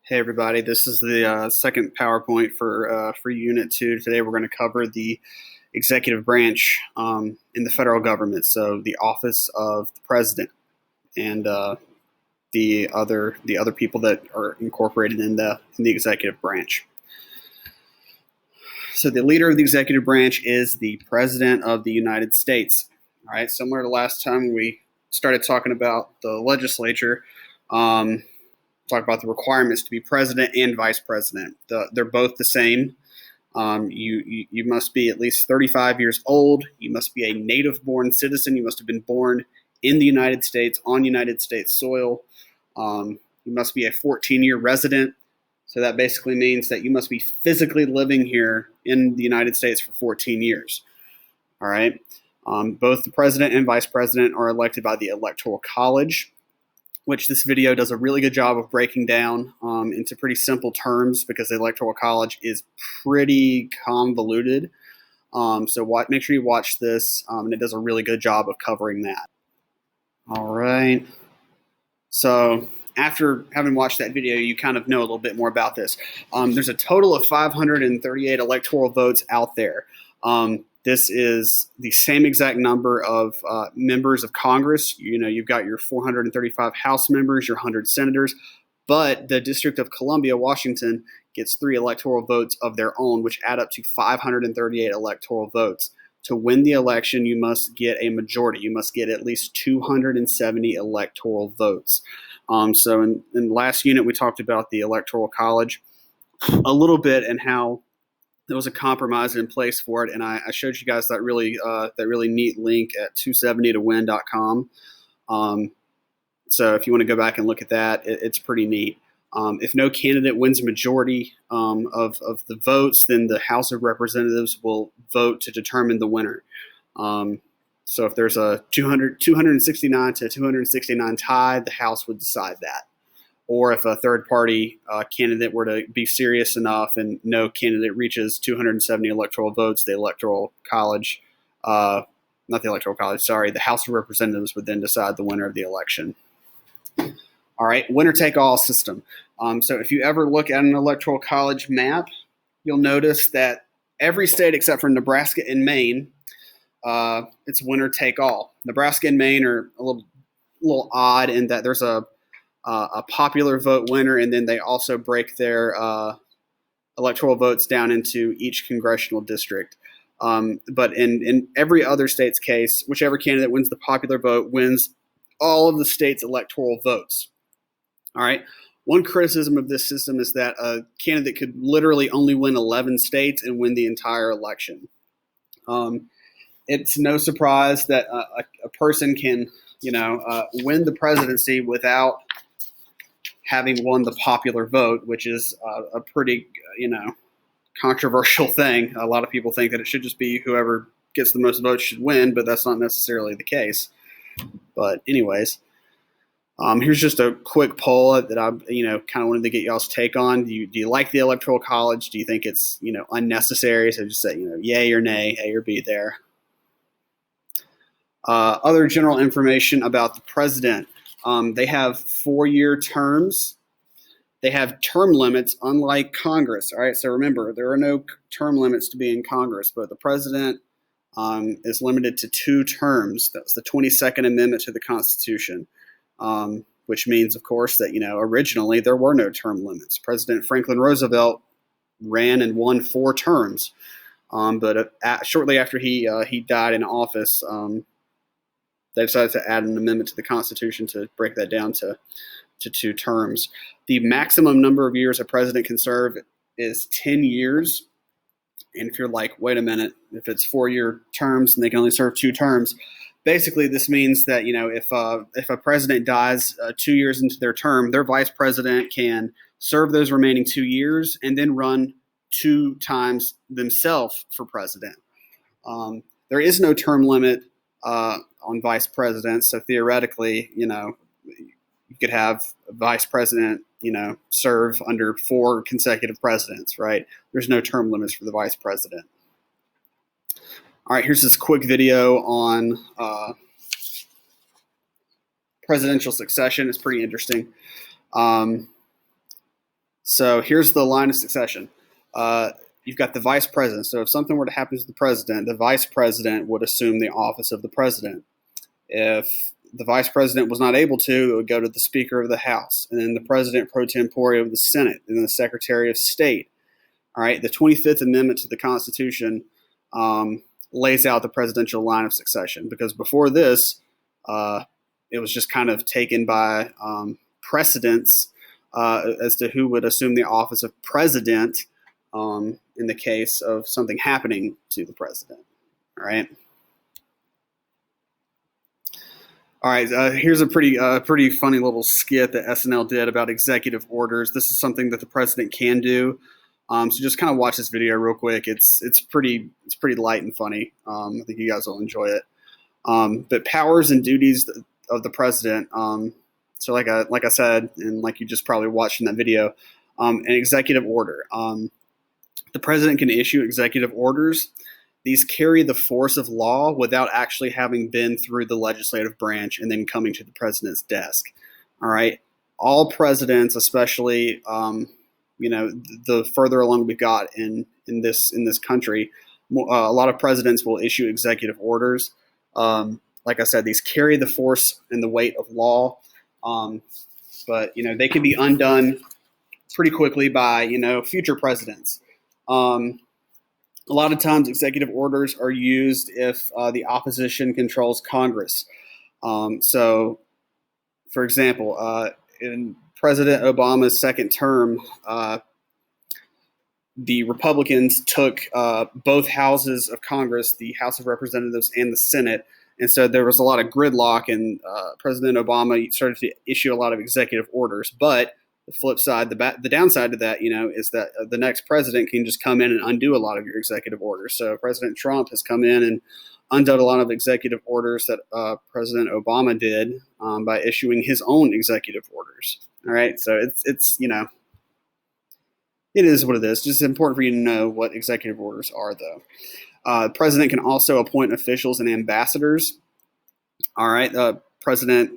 Hey everybody, this is the second PowerPoint for Unit 2. Today we're going to cover the executive branch in the federal government, so the office of the president and the other people that are incorporated in the executive branch. So the leader of the executive branch is the President of the United States. All right, similar to last time we started talking about the legislature. Talk about the requirements to be president and vice president. They're both the same. You must be at least 35 years old. You must be a native-born citizen. You must have been born in the United States, on United States soil. You must be a 14-year resident. So that basically means that you must be physically living here in the United States for 14 years. All right. Both the president and vice president are elected by the Electoral College, which this video does a really good job of breaking down into pretty simple terms because the Electoral College is pretty convoluted. So make sure you watch this, and it does a really good job of covering that. All right. So after having watched that video, you kind of know a little bit more about this. There's a total of 538 electoral votes out there. This is the same exact number of members of Congress. You know, you've got your 435 House members, your 100 senators, but the District of Columbia, Washington, gets 3 electoral votes of their own, which add up to 538 electoral votes. To win the election, you must get a majority. You must get at least 270 electoral votes. So in the last unit, we talked about the Electoral College a little bit and how there was a compromise in place for it, and I showed you guys that really neat link at 270towin.com. So if you want to go back and look at that, it's pretty neat. If no candidate wins a majority of the votes, then the House of Representatives will vote to determine the winner. So if there's a 269 to 269 tie, the House would decide that. Or if a third-party candidate were to be serious enough and no candidate reaches 270 electoral votes, the Electoral College, not the Electoral College, sorry, the House of Representatives would then decide the winner of the election. All right, winner-take-all system. So if you ever look at an Electoral College map, you'll notice that every state except for Nebraska and Maine, it's winner-take-all. Nebraska and Maine are a little odd in that there's a popular vote winner, and then they also break their electoral votes down into each congressional district. But in every other state's case, whichever candidate wins the popular vote wins all of the state's electoral votes. All right. One criticism of this system is that a candidate could literally only win 11 states and win the entire election. It's no surprise that a person can, win the presidency without having won the popular vote, which is a pretty, controversial thing. A lot of people think that it should just be whoever gets the most votes should win, but that's not necessarily the case. But anyways, here's just a quick poll that I, kind of wanted to get y'all's take on. Do you like the Electoral College? Do you think it's, unnecessary? So just say, yay or nay, A or B there. Other general information about the president. They have 4-year terms. They have term limits, unlike Congress. All right, so remember, there are no term limits to be in Congress, but the president is limited to 2 terms. That's the 22nd Amendment to the Constitution, which means, of course, that, originally there were no term limits. President Franklin Roosevelt ran and won 4 terms, but shortly after he died in office, they decided to add an amendment to the Constitution to break that down to 2 terms. The maximum number of years a president can serve is 10 years. And if you're like, wait a minute, if it's 4-year terms and they can only serve 2 terms, basically this means that, if a president dies 2 years into their term, their vice president can serve those remaining 2 years and then run 2 times themselves for president. There is no term limit on vice presidents, so theoretically, you could have a vice president, serve under 4 consecutive presidents, right? There's no term limits for the vice president. All right, here's this quick video on presidential succession. It's pretty interesting. So here's the line of succession. You've got the vice president. So if something were to happen to the president, the vice president would assume the office of the president. If the vice president was not able to, it would go to the Speaker of the House, and then the President pro tempore of the Senate, and then the Secretary of State. All right, the 25th Amendment to the Constitution lays out the presidential line of succession, because before this, it was just kind of taken by precedence as to who would assume the office of president in the case of something happening to the president. All right. All right, here's a pretty funny little skit that SNL did about executive orders. This is something that the president can do. So just kind of watch this video real quick. It's pretty light and funny. I think you guys will enjoy it. But powers and duties of the president. So like I said, and like you just probably watched in that video, an executive order. The president can issue executive orders. These carry the force of law without actually having been through the legislative branch and then coming to the president's desk. All right. All presidents, especially, the further along we got in this country, a lot of presidents will issue executive orders. Like I said, these carry the force and the weight of law, but they can be undone pretty quickly by future presidents. A lot of times, executive orders are used if the opposition controls Congress. So, for example, in President Obama's second term, the Republicans took both houses of Congress, the House of Representatives and the Senate, and so there was a lot of gridlock, and President Obama started to issue a lot of executive orders. But the flip side, the downside to that, is that the next president can just come in and undo a lot of your executive orders. So President Trump has come in and undone a lot of executive orders that President Obama did by issuing his own executive orders. All right, so it's it is what it is. Just important for you to know what executive orders are, though. The president can also appoint officials and ambassadors. All right, president,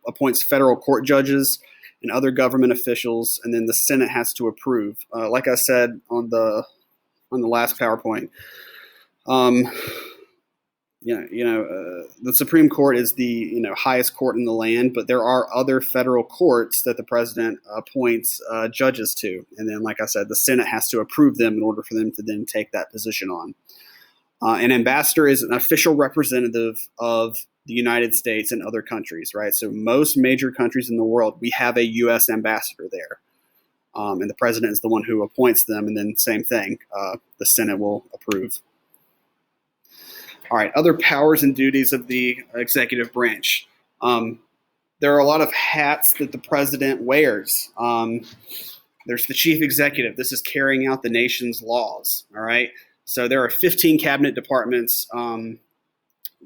appoints federal court judges and other government officials, and then the Senate has to approve. Like I said on the last PowerPoint, the Supreme Court is the highest court in the land, but there are other federal courts that the president appoints judges to, and then, like I said, the Senate has to approve them in order for them to then take that position on. An ambassador is an official representative of the United States and other countries, right? So most major countries in the world, we have a U.S. ambassador there, and the president is the one who appoints them, and then same thing, the Senate will approve. All right, other powers and duties of the executive branch. There are a lot of hats that the president wears. There's the chief executive. This is carrying out the nation's laws, all right? So there are 15 cabinet departments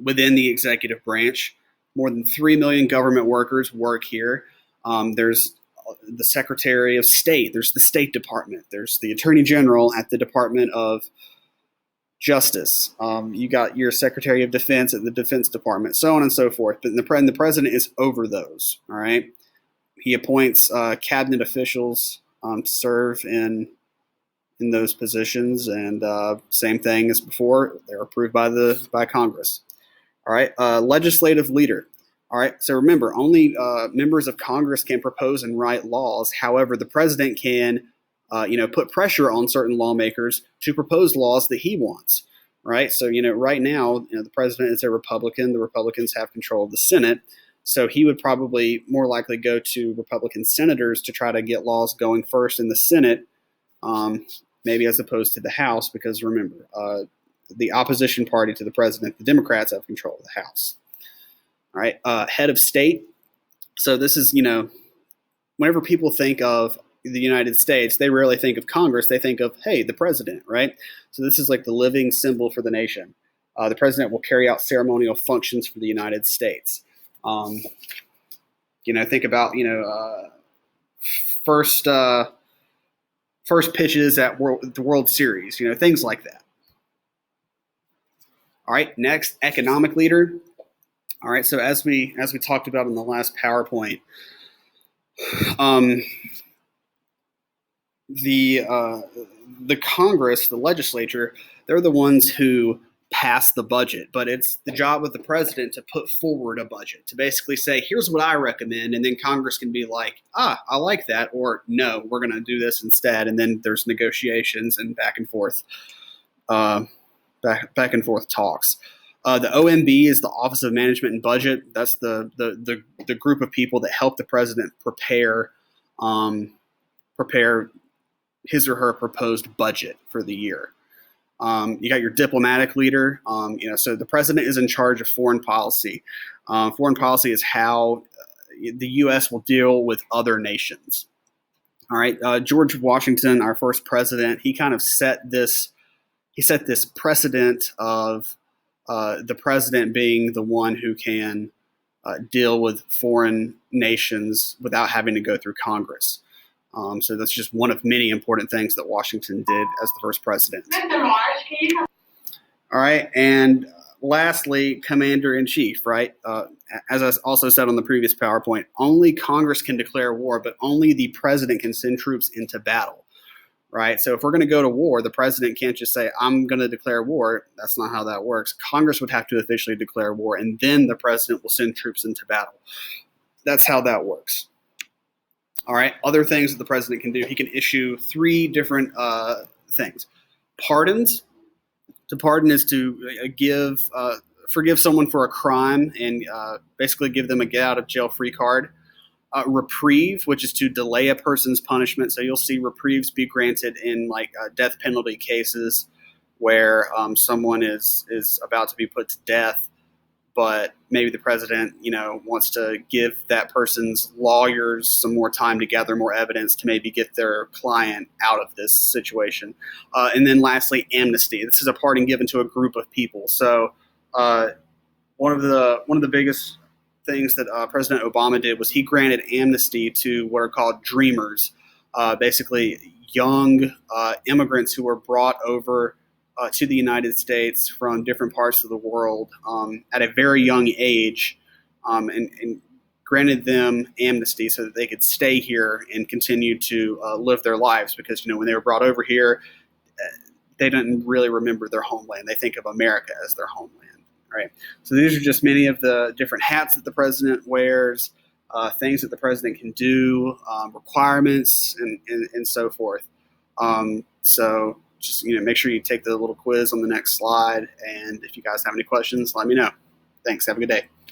within the executive branch. More than 3 million government workers work here. There's the Secretary of State. There's the State Department. There's the Attorney General at the Department of Justice. You got your Secretary of Defense at the Defense Department, so on and so forth. But the president is over those, all right? He appoints cabinet officials to serve in those positions, and same thing as before, they're approved by Congress. All right, legislative leader. All right, so remember, only members of Congress can propose and write laws. However, the president can, put pressure on certain lawmakers to propose laws that he wants. Right, so right now, the president is a Republican. The Republicans have control of the Senate, so he would probably more likely go to Republican senators to try to get laws going first in the Senate, maybe as opposed to the House, because remember, the opposition party to the president, the Democrats, have control of the House. All right, head of state. So this is, whenever people think of the United States, they rarely think of Congress. They think of, hey, the president, right? So this is like the living symbol for the nation. The president will carry out ceremonial functions for the United States. Think about, first pitches at the World Series, things like that. All right, next, economic leader. All right, so as we talked about in the last PowerPoint, The Congress, the legislature, they're the ones who pass the budget, but it's the job of the president to put forward a budget, to basically say, here's what I recommend, and then Congress can be like, I like that, or no, we're going to do this instead, and then there's negotiations and uh, back and forth talks. The OMB is the Office of Management and Budget. That's the group of people that help the president prepare his or her proposed budget for the year. You got your diplomatic leader. So the president is in charge of foreign policy. Foreign policy is how the U.S. will deal with other nations. All right, George Washington, our first president, he kind of set this precedent of the president being the one who can deal with foreign nations without having to go through Congress. So that's just one of many important things that Washington did as the first president. All right, and lastly, commander-in-chief, right? As I also said on the previous PowerPoint, only Congress can declare war, but only the president can send troops into battle, right? So if we're going to go to war, the president can't just say, I'm going to declare war. That's not how that works. Congress would have to officially declare war, and then the president will send troops into battle. That's how that works. All right, other things that the president can do. He can issue three different things. Pardons. To pardon is to forgive someone for a crime and basically give them a get-out-of-jail-free card. Reprieve, which is to delay a person's punishment. So you'll see reprieves be granted in death penalty cases where someone is about to be put to death, but maybe the president, wants to give that person's lawyers some more time to gather more evidence to maybe get their client out of this situation. And then lastly, amnesty. This is a pardon given to a group of people. So one of the biggest things that President Obama did was he granted amnesty to what are called dreamers, basically young immigrants who were brought over to the United States from different parts of the world at a very young age, and granted them amnesty so that they could stay here and continue to live their lives. Because when they were brought over here, they didn't really remember their homeland. They think of America as their homeland, right? So these are just many of the different hats that the president wears, things that the president can do, requirements, and so forth. So just make sure you take the little quiz on the next slide. And if you guys have any questions, let me know. Thanks. Have a good day.